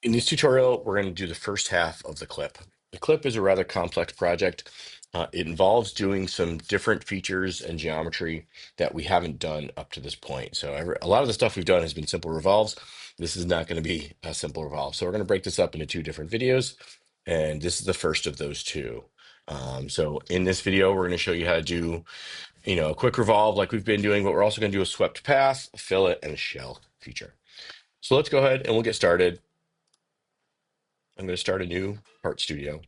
In this tutorial, we're going to do the first half of the clip. The clip is a rather complex project. It involves doing some different features and geometry that we haven't done up to this point. So a lot of the stuff we've done has been simple revolves. This is not going to be a simple revolve. So we're going to break this up into two different videos, and this is the first of those two. So in this video, we're going to show you how to do, a quick revolve like we've been doing, but we're also going to do a swept pass, a fillet, and a shell feature. So let's go ahead and we'll get started. I'm going to start a new part studio.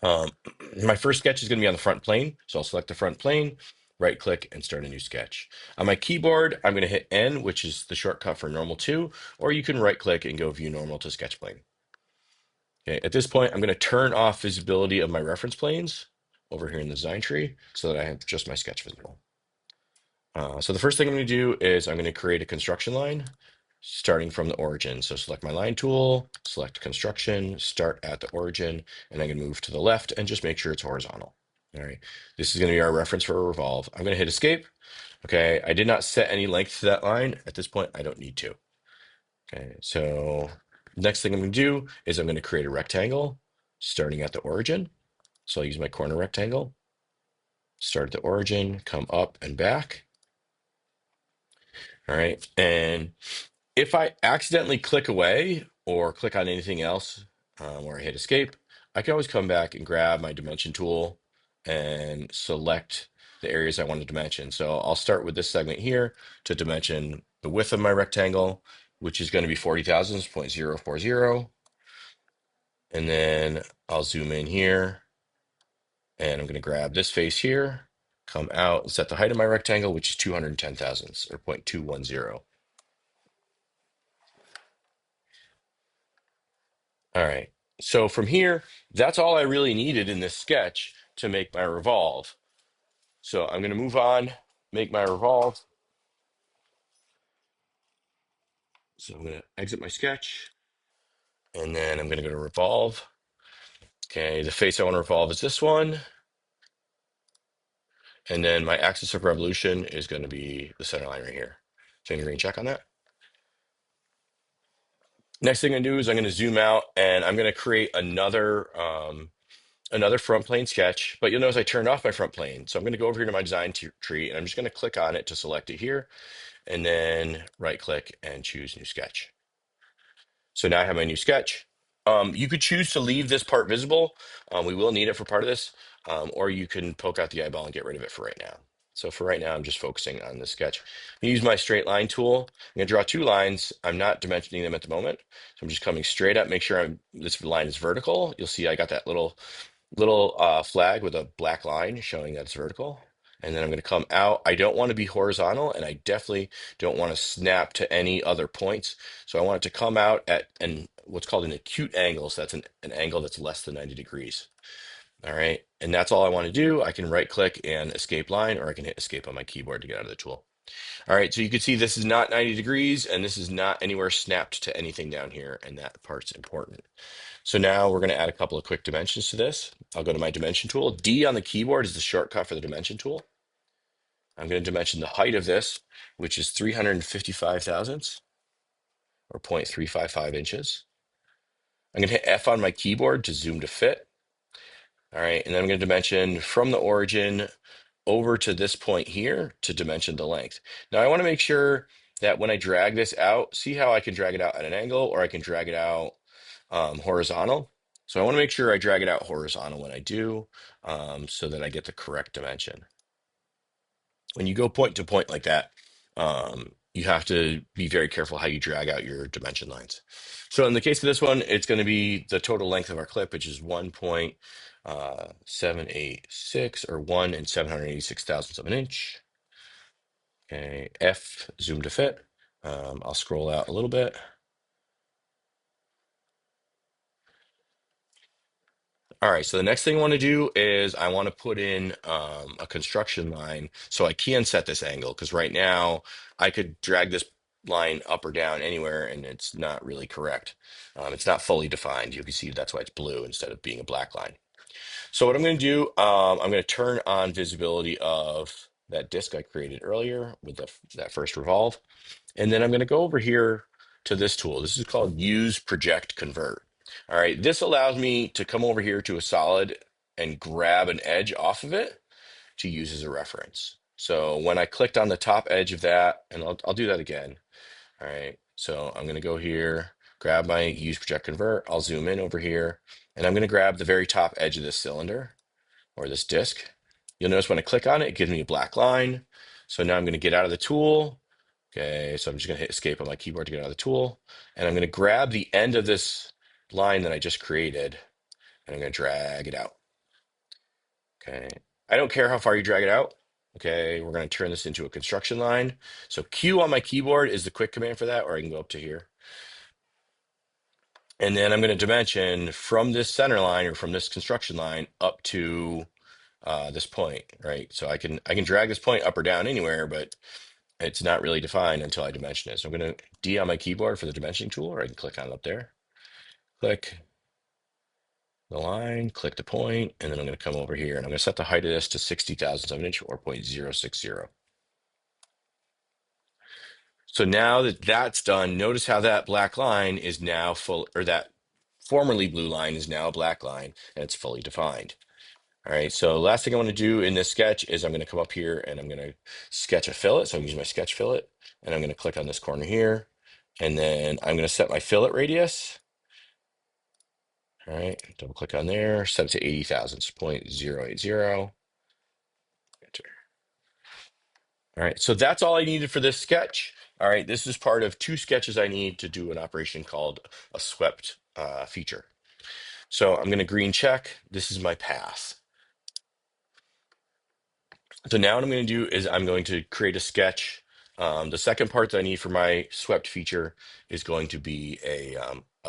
Um, my first sketch is going to be on the front plane. So I'll select the front plane, right click, and start a new sketch. On my keyboard, I'm going to hit N, which is the shortcut for normal to, or you can right click and go view normal to sketch plane. Okay, at this point, I'm going to turn off visibility of my reference planes over here in the design tree so that I have just my sketch visible. So the first thing I'm going to do is I'm going to create a construction line starting from the origin. So select my line tool, select construction, start at the origin, and I'm going to move to the left and just make sure it's horizontal. All right, this is going to be our reference for a revolve. I'm going to hit escape. Okay, I did not set any length to that line. At this point, I don't need to. Okay, so next thing I'm going to do is I'm going to create a rectangle starting at the origin. So I'll use my corner rectangle, start at the origin, come up and back. All right, and if I accidentally click away or click on anything else, or I hit escape, I can always come back and grab my dimension tool and select the areas I want to dimension. So I'll start with this segment here to dimension the width of my rectangle, which is going to be 40 thousandths, 0.040. And then I'll zoom in here and I'm going to grab this face here, come out and set the height of my rectangle, which is 210 thousandths or 0.210. All right. So from here, that's all I really needed in this sketch to make my revolve. So I'm going to move on, make my revolve. So I'm going to exit my sketch, and then I'm going to go to revolve. Okay, the face I want to revolve is this one. And then my axis of revolution is going to be the center line right here. So I'm going to green check on that. Next thing I'm going to do is I'm going to zoom out, and I'm going to create another front plane sketch, but you'll notice I turned off my front plane. So I'm going to go over here to my design tree and I'm just going to click on it to select it here and then right click and choose new sketch. So now I have my new sketch. You could choose to leave this part visible. We will need it for part of this, or you can poke out the eyeball and get rid of it for right now. So for right now, I'm just focusing on this sketch. I use my straight line tool. I'm going to draw two lines. I'm not dimensioning them at the moment. So I'm just coming straight up, make sure this line is vertical. You'll see I got that little flag with a black line showing that it's vertical. And then I'm going to come out. I don't want to be horizontal, and I definitely don't want to snap to any other points. So I want it to come out at what's called an acute angle. So that's an angle that's less than 90 degrees. All right. And that's all I want to do. I can right click and escape line, or I can hit escape on my keyboard to get out of the tool. All right. So you can see this is not 90 degrees, and this is not anywhere snapped to anything down here. And that part's important. So now we're going to add a couple of quick dimensions to this. I'll go to my dimension tool. D on the keyboard is the shortcut for the dimension tool. I'm going to dimension the height of this, which is 355 thousandths or 0.355 inches. I'm going to hit F on my keyboard to zoom to fit. All right, and then I'm going to dimension from the origin over to this point here to dimension the length. Now I want to make sure that when I drag this out, see how I can drag it out at an angle or I can drag it out horizontal. So I want to make sure I drag it out horizontal when I do, so that I get the correct dimension. When you go point to point like that, you have to be very careful how you drag out your dimension lines. So in the case of this one, it's going to be the total length of our clip, which is 1.786 or 1 and 786 thousandths of an inch. Okay, F, zoom to fit. I'll scroll out a little bit. All right, so the next thing I want to do is I want to put in a construction line so I can set this angle because right now I could drag this line up or down anywhere and it's not really correct. It's not fully defined. You can see that's why it's blue instead of being a black line. So what I'm going to do, I'm going to turn on visibility of that disk I created earlier with that first revolve. And then I'm going to go over here to this tool. This is called Use Project Convert. All right, this allows me to come over here to a solid and grab an edge off of it to use as a reference. So when I clicked on the top edge of that, and I'll do that again. All right, so I'm going to go here, grab my Use Project Convert. I'll zoom in over here, and I'm going to grab the very top edge of this cylinder or this disc. You'll notice when I click on it, it gives me a black line. So now I'm going to get out of the tool. Okay, so I'm just going to hit escape on my keyboard to get out of the tool. And I'm going to grab the end of this line that I just created, and I'm going to drag it out. Okay, I don't care how far you drag it out. Okay, we're going to turn this into a construction line. So Q on my keyboard is the quick command for that, or I can go up to here. And then I'm going to dimension from this center line or from this construction line up to this point, right? So I can drag this point up or down anywhere, but it's not really defined until I dimension it. So I'm going to D on my keyboard for the dimensioning tool, or I can click on it up there. Click the line, click the point, and then I'm going to come over here and I'm going to set the height of this to 60 thousandths of an inch or 0.060. So now that that's done, notice how that black line is now full, or that formerly blue line is now a black line, and it's fully defined. All right, so last thing I want to do in this sketch is I'm going to come up here and I'm going to sketch a fillet. So I'm using my sketch fillet, and I'm going to click on this corner here, and then I'm going to set my fillet radius. All right, double click on there, set it to 80 thousandths, 0.080. Enter. All right, so that's all I needed for this sketch. All right, this is part of two sketches I need to do an operation called a swept feature. So I'm going to green check. This is my path. So now what I'm going to do is I'm going to create a sketch. The second part that I need for my swept feature is going to be a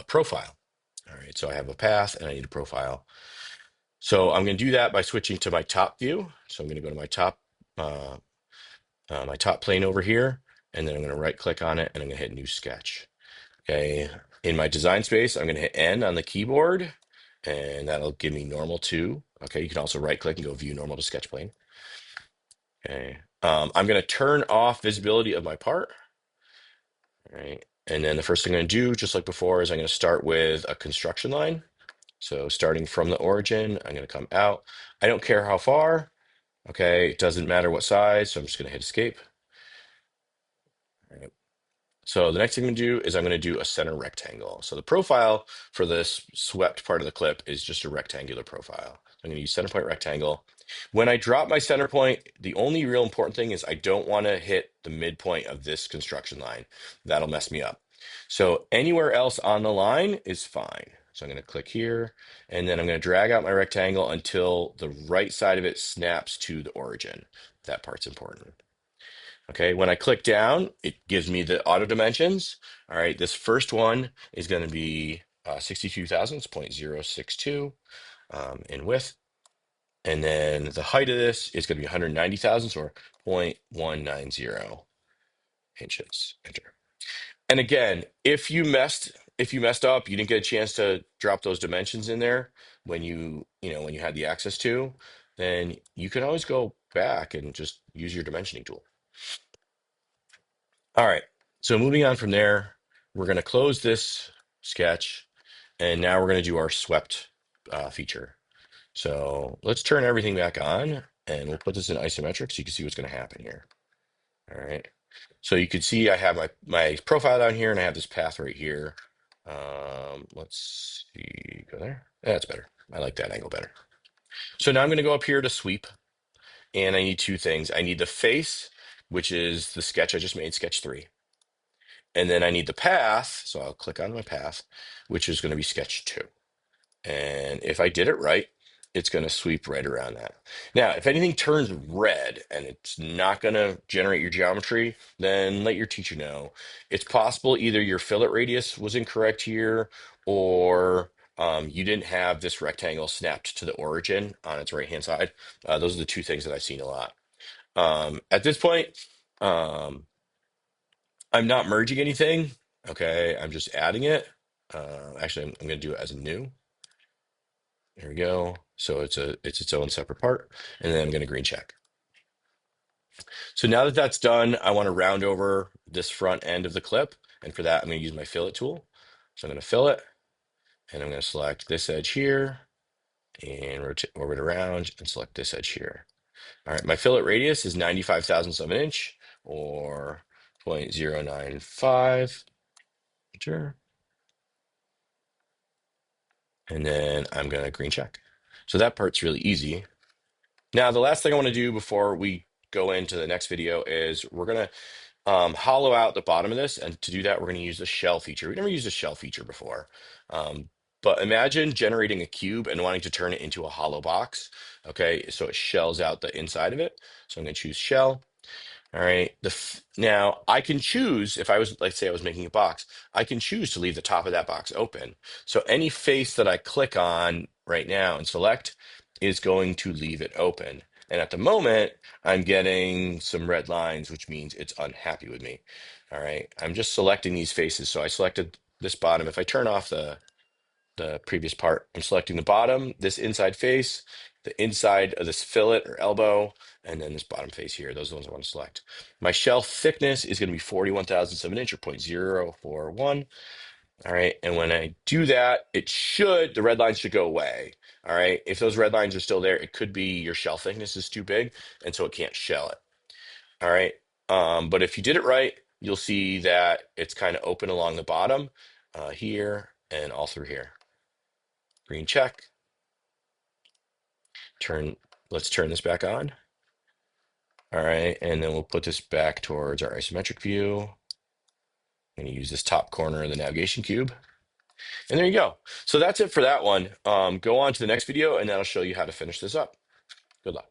profile. All right, so I have a path and I need a profile. So I'm going to do that by switching to my top view. So I'm going to go to my top plane over here, and then I'm going to right click on it and I'm going to hit new sketch. Okay, in my design space, I'm going to hit N on the keyboard, and that'll give me normal to. Okay, you can also right click and go view normal to sketch plane. Okay. I'm going to turn off visibility of my part. All right. And then the first thing I'm going to do, just like before, is I'm going to start with a construction line. So starting from the origin, I'm going to come out. I don't care how far. Okay. It doesn't matter what size. So I'm just going to hit escape. All right. So the next thing I'm going to do is I'm going to do a center rectangle. So the profile for this swept part of the clip is just a rectangular profile. I'm going to use center point rectangle. When I drop my center point, the only real important thing is I don't want to hit the midpoint of this construction line. That'll mess me up. So anywhere else on the line is fine. So I'm going to click here, and then I'm going to drag out my rectangle until the right side of it snaps to the origin. That part's important. Okay, when I click down, it gives me the auto dimensions. All right, this first one is going to be 62 thousandths, 0.062 in width. And then the height of this is going to be 190 thousandths or 0.190 inches. Enter. And again, if you messed up, you didn't get a chance to drop those dimensions in there when you had the access to, then you can always go back and just use your dimensioning tool. All right, so moving on from there, we're going to close this sketch, and now we're going to do our swept feature. So let's turn everything back on, and we'll put this in isometric so you can see what's going to happen here. All right, so you can see I have my profile down here, and I have this path right here. Let's see, go there. That's better. I like that angle better. So now I'm going to go up here to sweep, and I need two things. I need the face, which is the sketch I just made, sketch 3. And then I need the path, so I'll click on my path, which is going to be sketch 2. And if I did it right, it's going to sweep right around that. Now, if anything turns red and it's not going to generate your geometry, then let your teacher know. It's possible either your fillet radius was incorrect here, or you didn't have this rectangle snapped to the origin on its right-hand side. Those are the two things that I've seen a lot. At this point, I'm not merging anything. Okay, I'm just adding it. Actually, I'm going to do it as a new. There we go. So it's its own separate part, and then I'm going to green check. So now that that's done, I want to round over this front end of the clip, And for that, I'm going to use my fillet tool. So I'm going to fillet, and I'm going to select this edge here and rotate, orbit around and select this edge here. All right, my fillet radius is 95 thousandths of an inch or 0.095. Enter. And then I'm going to green check. So that part's really easy. Now, the last thing I want to do before we go into the next video is we're going to hollow out the bottom of this. And to do that, we're going to use the shell feature. We never used a shell feature before. But imagine generating a cube and wanting to turn it into a hollow box. Okay, so it shells out the inside of it. So I'm going to choose shell. All right. Now I can choose if I was, like, say I was making a box, I can choose to leave the top of that box open. So any face that I click on right now and select is going to leave it open. And at the moment, I'm getting some red lines, which means it's unhappy with me. All right. I'm just selecting these faces. So I selected this bottom. If I turn off the previous part, I'm selecting the bottom, this inside face, the inside of this fillet or elbow, and then this bottom face here. Those are the ones I want to select. My shell thickness is going to be 41 thousandths of an inch or 0.041. All right. And when I do that, the red lines should go away. All right. If those red lines are still there, it could be your shell thickness is too big, and so it can't shell it. All right. But if you did it right, you'll see that it's kind of open along the bottom here and all through here. Green check. Let's turn this back on. All right, and then we'll put this back towards our isometric view. I'm going to use this top corner of the navigation cube. And there you go. So that's it for that one. Go on to the next video, and that'll show you how to finish this up. Good luck.